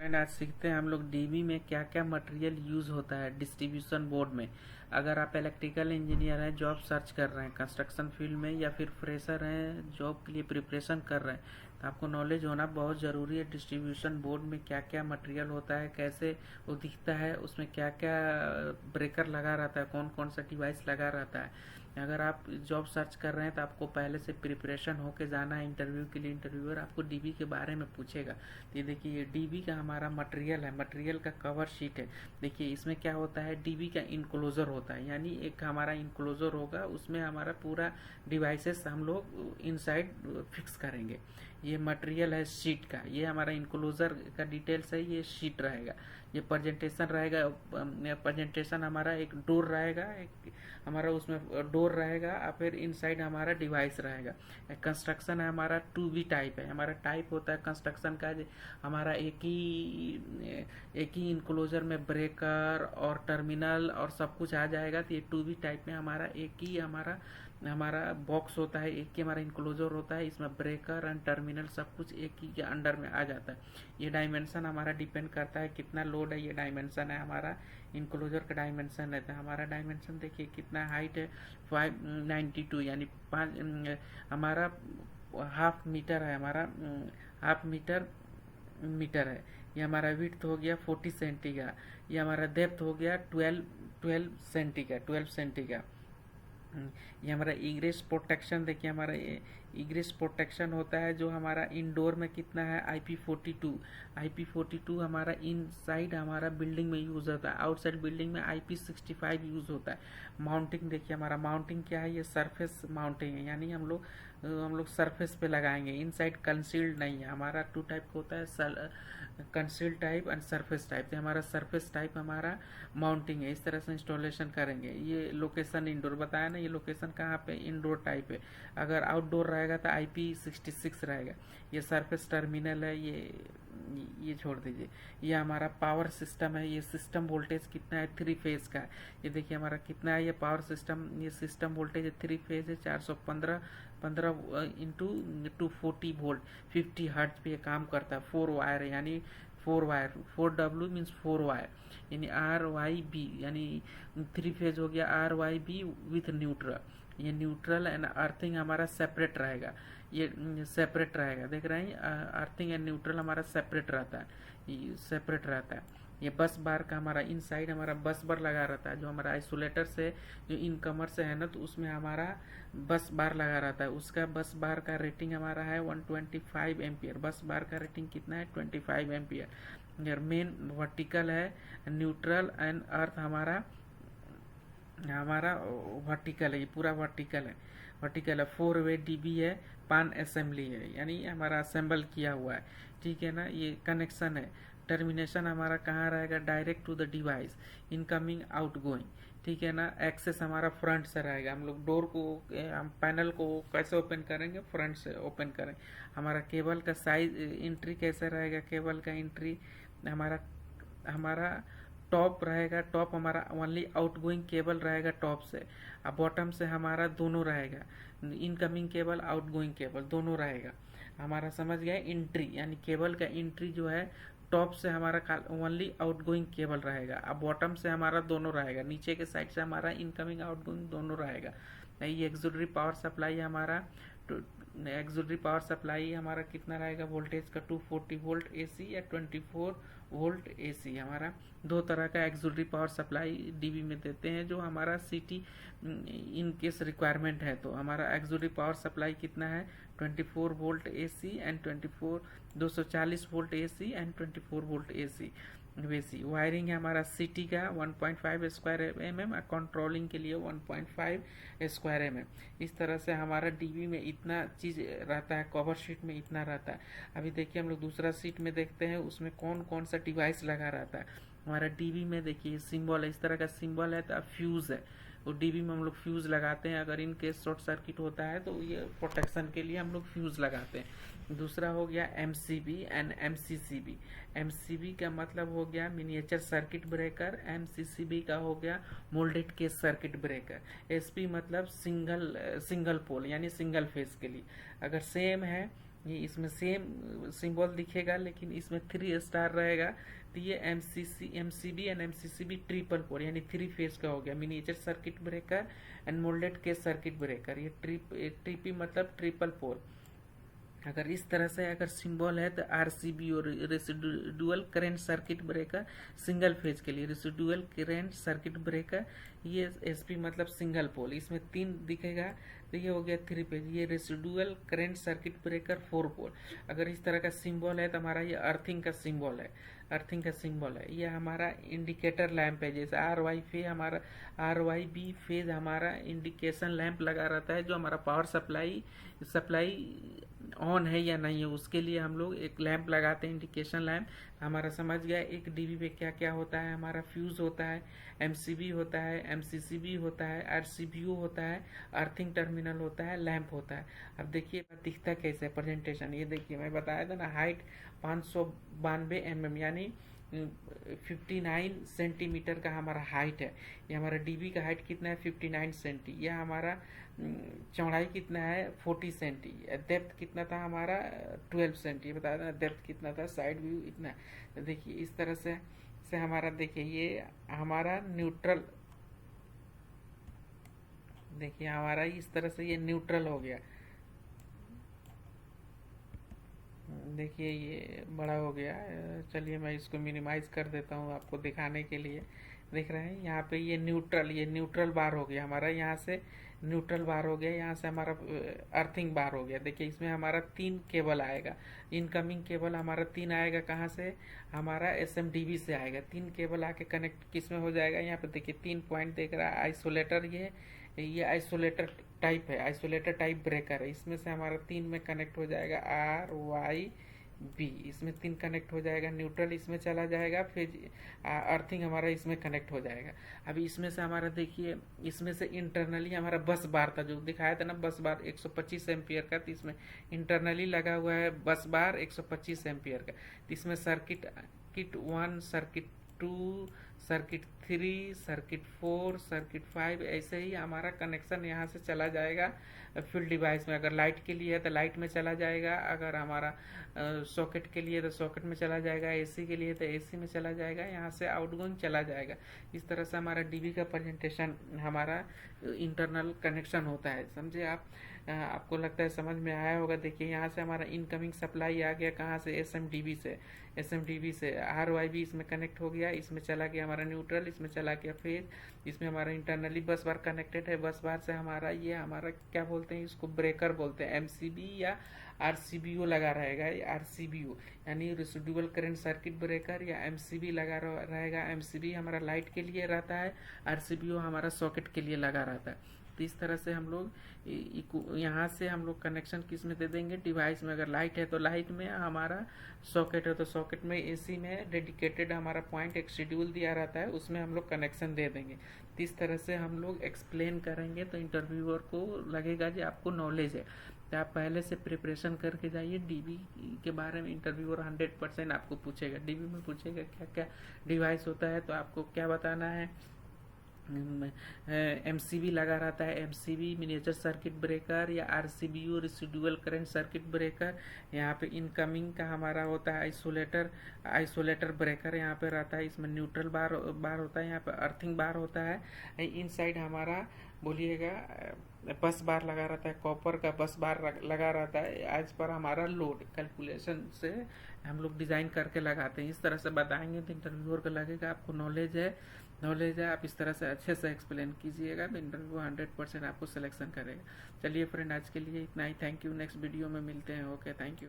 And आज सीखते हैं हम लोग डीबी में क्या क्या मटेरियल यूज़ होता है डिस्ट्रीब्यूशन बोर्ड में। अगर आप इलेक्ट्रिकल इंजीनियर हैं, जॉब सर्च कर रहे हैं कंस्ट्रक्शन फील्ड में, या फिर फ्रेशर हैं जॉब के लिए प्रिपरेशन कर रहे हैं, तो आपको नॉलेज होना बहुत ज़रूरी है। डिस्ट्रीब्यूशन बोर्ड में क्या क्या मटेरियल होता है, कैसे वो दिखता है, उसमें क्या क्या ब्रेकर लगा रहता है, कौन कौन सा डिवाइस लगा रहता है। अगर आप जॉब सर्च कर रहे हैं तो आपको पहले से प्रिपरेशन होके जाना है इंटरव्यू के लिए। इंटरव्यूअर आपको डीबी के बारे में पूछेगा। तो ये देखिए, ये डीबी का हमारा मटेरियल है, मटेरियल का कवर शीट है। देखिए इसमें क्या होता है, डीबी का इनक्लोजर होता है, यानी एक हमारा इनक्लोजर होगा, उसमें हमारा पूरा डिवाइसेस हम लोग इनसाइड फिक्स करेंगे। ये मटेरियल है शीट का, ये हमारा इनक्लोजर का डिटेल्स है, ये शीट रहेगा। ये प्रेजेंटेशन रहेगा, प्रेजेंटेशन हमारा एक डोर रहेगा, एक हमारा उसमें डोर रहेगा, और फिर इनसाइड हमारा डिवाइस रहेगा। कंस्ट्रक्शन है हमारा 2B टाइप है, हमारा टाइप होता है कंस्ट्रक्शन का हमारा एक ही इनक्लोजर में ब्रेकर और टर्मिनल और सब कुछ आ जाएगा। तो ये 2B टाइप में हमारा एक ही हमारा बॉक्स होता है, एक ही हमारा इनक्लोजर होता है। इसमें ब्रेकर एंड टर्मिनल सब कुछ एक ही के अंडर में आ जाता है। ये डायमेंशन हमारा डिपेंड करता है कितना लोड है, ये डायमेंशन है हमारा इनक्लोजर का डायमेंशन रहता है। हमारा डायमेंशन देखिए कितना हाइट है, 592, यानी 5 हमारा हाफ मीटर है, हमारा हाफ मीटर है। ये हमारा विड्थ हो गया 40 सेंटी का, ये हमारा डेप्थ हो गया 12 सेंटी का, 12 सेंटी का। ये हमारा इग्रेस प्रोटेक्शन देखिए, हमारा इग्रेस प्रोटेक्शन होता है जो हमारा इंडोर में कितना है, IP42 हमारा इनसाइड हमारा बिल्डिंग में यूज़ होता है, आउटसाइड बिल्डिंग में IP65 यूज़ होता है। माउंटिंग देखिए, हमारा माउंटिंग क्या है, ये सरफेस माउंटिंग है, यानी हम लोग सरफेस पे लगाएंगे, इनसाइड कंसील्ड नहीं है। हमारा 2 टाइप का होता है, concealed type and surface type. तो हमारा सरफेस टाइप हमारा माउंटिंग है, इस तरह से इंस्टॉलेशन करेंगे। ये लोकेशन इंडोर बताया ना, ये लोकेशन कहाँ पे, इंडोर टाइप है। अगर आउटडोर रहेगा तो IP66 रहेगा। ये सरफेस टर्मिनल है, ये छोड़ दीजिए। ये हमारा पावर सिस्टम है, ये सिस्टम वोल्टेज कितना है, 3 फेज का है। ये देखिए हमारा कितना है, ये पावर सिस्टम, ये सिस्टम वोल्टेज है 3 फेज है, 415 इंटू 240 वोल्ट, 50 हर्ट्ज पे ये काम करता है। 4 वायर है, यानी 4 वायर, 4W मीन्स 4 वायर, यानी RYB, यानी 3 फेज हो गया RYB विथ न्यूट्रल। ये न्यूट्रल एंड अर्थिंग हमारा सेपरेट रहेगा, ये सेपरेट रहेगा, देख रहे हैं, अर्थिंग एंड न्यूट्रल हमारा सेपरेट रहता है, ये सेपरेट रहता है। ये बस बार का हमारा इनसाइड हमारा बस बार लगा रहता है, जो हमारा आइसोलेटर से जो इनकमर से है ना, तो उसमें हमारा बस बार लगा रहता है। उसका बस बार का रेटिंग हमारा है 125 एम्पियर। बस बार का रेटिंग कितना है, 25 एम्पियर। मेन वर्टिकल है, न्यूट्रल एंड अर्थ हमारा वर्टिकल है, ये पूरा वर्टिकल है। 4 वे डीबी है, पान असेंबली है, यानी हमारा असेंबल किया हुआ है, ठीक है ना। ये कनेक्शन है, टर्मिनेशन हमारा कहाँ रहेगा, direct to the device, incoming outgoing, ठीक है ना। एक्सेस हमारा फ्रंट से रहेगा, हम लोग डोर को, हम पैनल को कैसे ओपन करेंगे, फ्रंट से ओपन करेंगे। हमारा केबल का साइज एंट्री कैसे रहेगा, केबल का एंट्री हमारा टॉप रहेगा, टॉप हमारा ओनली आउटगोइंग केबल रहेगा टॉप से, और बॉटम से हमारा दोनों रहेगा, इनकमिंग केबल आउटगोइंग केबल दोनों रहेगा। हमारा समझ गया, एंट्री यानी केबल का एंट्री जो है टॉप से हमारा ओनली आउटगोइंग केबल रहेगा, अब बॉटम से हमारा दोनों रहेगा, नीचे के साइड से हमारा इनकमिंग आउटगोइंग दोनों रहेगा। ये एक्सिलरी पावर सप्लाई हमारा, एक्सिलरी पावर सप्लाई हमारा कितना रहेगा, वोल्टेज का 240 वोल्ट AC या 24 वोल्ट AC। हमारा 2 तरह का एक्सिलरी पावर सप्लाई डीबी में देते हैं, जो हमारा सिटी इन केस रिक्वायरमेंट है। तो हमारा एक्सिलरी पावर सप्लाई कितना है, 24 volt AC and 240 volt AC and 24 volt AC। Wiring है हमारा सिटी का 1.5 स्क्वायर mm, कंट्रोलिंग के लिए 1.5 स्क्वायर mm। इस तरह से हमारा डीबी में इतना चीज़ रहता है, कवर शीट में इतना रहता है। अभी देखिए हम लोग दूसरा शीट में देखते हैं, उसमें कौन कौन सा डिवाइस लगा रहता है। हमारा डीबी में देखिए सिंबल है, इस तरह का सिंबल है, तो फ्यूज़ है, वो डीबी में हम लोग फ्यूज़ लगाते हैं। अगर इन केस शॉर्ट सर्किट होता है तो ये प्रोटेक्शन के लिए हम लोग फ्यूज़ लगाते हैं। दूसरा हो गया MCB एंड MCCB। MCB का मतलब हो गया मिनिएचर सर्किट ब्रेकर, MCCB का हो गया moulded case circuit breaker. SP मतलब सिंगल पोल, यानी सिंगल फेज के लिए। अगर सेम है ये इसमें सेम सिंबल दिखेगा लेकिन इसमें 3 स्टार रहेगा। तो ये MCB and MCCB triple pole यानी 3 फेज का हो गया, miniature circuit breaker and moulded case circuit breaker. ये ट्रिपी मतलब ट्रिपल पोल। अगर इस तरह से अगर सिंबल है तो आरसीबी और residual current circuit breaker single phase के लिए, रेसिडुअल करंट सर्किट ब्रेकर। ये एसपी मतलब सिंगल पोल, इसमें 3 दिखेगा तो ये हो गया 3 फेज। ये रेसिडुअल करंट सर्किट ब्रेकर 4 पोल। अगर इस तरह का सिंबल है तो हमारा ये अर्थिंग का सिंबल है, अर्थिंग का सिंबल है। ये हमारा इंडिकेटर लैंप है, जैसे RY फेज हमारा, RYB फेज हमारा इंडिकेशन लैंप लगा रहता है जो हमारा पावर सप्लाई ऑन है या नहीं है उसके लिए हम लोग एक लैंप लगाते हैं, इंडिकेशन लैंप। हमारा समझ गया एक डीबी पे क्या क्या होता है। हमारा फ्यूज होता है, एमसीबी होता है, एमसीसीबी होता है, आरसीबीयू होता है, अर्थिंग टर्मिनल होता है, लैंप होता है। अब देखिए दिखता कैसे है प्रेजेंटेशन। ये देखिए मैं बताया था ना, हाइट 592 mm यानी 59 सेंटीमीटर का हमारा हाइट है। ये हमारा डीबी का हाइट कितना है 59 सेंटी। यह हमारा चौड़ाई कितना है 40 सेंटी। डेप्थ कितना था हमारा 12 सेंटी। बताया था डेप्थ कितना था, साइड व्यू इतना। तो देखिए इस तरह से हमारा, देखिए ये हमारा न्यूट्रल, देखिए हमारा इस तरह से ये न्यूट्रल हो गया। देखिए ये बड़ा हो गया। चलिए मैं इसको मिनिमाइज कर देता हूँ आपको दिखाने के लिए। देख रहे हैं यहाँ पे ये न्यूट्रल बार हो गया हमारा, यहाँ से न्यूट्रल बार हो गया, यहाँ से हमारा अर्थिंग बार हो गया। देखिए इसमें हमारा 3 केबल आएगा, इनकमिंग केबल हमारा 3 आएगा। कहाँ से? हमारा SMDB से आएगा। 3 केबल आके कनेक्ट किस में हो जाएगा? यहाँ पे देखिए 3 पॉइंट दिख रहा है, आइसोलेटर। ये आइसोलेटर टाइप है, आइसोलेटर टाइप ब्रेकर है। इसमें से हमारा 3 में कनेक्ट हो जाएगा, RYB। इसमें 3 कनेक्ट हो जाएगा, न्यूट्रल इसमें चला जाएगा, फिर अर्थिंग हमारा इसमें कनेक्ट हो जाएगा। अभी इसमें से हमारा देखिए, इसमें से इंटरनली हमारा बस बार था जो दिखाया था ना, बस बार 125 एम्पियर का। तो इसमें इंटरनली लगा हुआ है बस बार 125 एम्पियर का। तो इसमें circuit 1, circuit 2, circuit 3, circuit 4, circuit 5, ऐसे ही हमारा कनेक्शन यहाँ से चला जाएगा फील्ड डिवाइस में। अगर लाइट के लिए है तो लाइट में चला जाएगा, अगर हमारा सॉकेट के लिए तो सॉकेट में चला जाएगा, एसी के लिए तो एसी में चला जाएगा, यहाँ से आउटगोइंग चला जाएगा। इस तरह से हमारा डीबी का प्रेजेंटेशन, हमारा इंटरनल कनेक्शन होता है। समझे आप? आपको लगता है समझ में आया होगा। देखिए यहाँ से हमारा इनकमिंग सप्लाई आ गया, कहाँ से? SMDB से RYB इसमें कनेक्ट हो गया, इसमें चला गया हमारा न्यूट्रल, इसमें चला गया फेज। इसमें हमारा इंटरनली बस बार कनेक्टेड है। बस बार से हमारा ये हमारा क्या बोलते हैं इसको, ब्रेकर बोलते हैं। MCB या RCBO लगा रहेगा, RCBO यानी रेसिडुअल करंट सर्किट ब्रेकर, या MCB लगा रहेगा। MCB हमारा लाइट के लिए रहता है, RCBO हमारा सॉकेट के लिए लगा रहता है। तो इस तरह से हम लोग यहाँ से हम लोग कनेक्शन किस में दे देंगे? डिवाइस में। अगर लाइट है तो लाइट में, हमारा सॉकेट है तो सॉकेट में, एसी में डेडिकेटेड हमारा पॉइंट एक शेड्यूल दिया रहता है, उसमें हम लोग कनेक्शन दे देंगे। तो इस तरह से हम लोग एक्सप्लेन करेंगे तो इंटरव्यूअर को लगेगा कि आपको नॉलेज है। तो आप पहले से प्रिपरेशन करके जाइए। डीबी के बारे में इंटरव्यूअर 100% आपको पूछेगा। डीबी में पूछेगा क्या क्या डिवाइस होता है, तो आपको क्या बताना है? MCB लगा रहता है, MCB मिनिएचर सर्किट ब्रेकर, या RCBO residual current circuit breaker. यहाँ पे इनकमिंग का हमारा होता है आइसोलेटर ब्रेकर यहाँ पे रहता है। इसमें न्यूट्रल बार होता है, यहाँ पे अर्थिंग बार होता है। इन साइड हमारा बोलिएगा बस बार लगा रहता है, कॉपर का बस बार लगा रहता है। एज पर हमारा लोड कैलकुलेशन से हम लोग डिज़ाइन करके लगाते हैं। इस तरह से बताएंगे तो इंटरव्यूअर को लगेगा आपको नॉलेज है। आप इस तरह से अच्छे से एक्सप्लेन कीजिएगा तो इंटरव्यू 100% आपको सिलेक्शन करेगा। चलिए फ्रेंड, आज के लिए इतना ही। Thank you. नेक्स्ट वीडियो में मिलते हैं। Okay, thank you.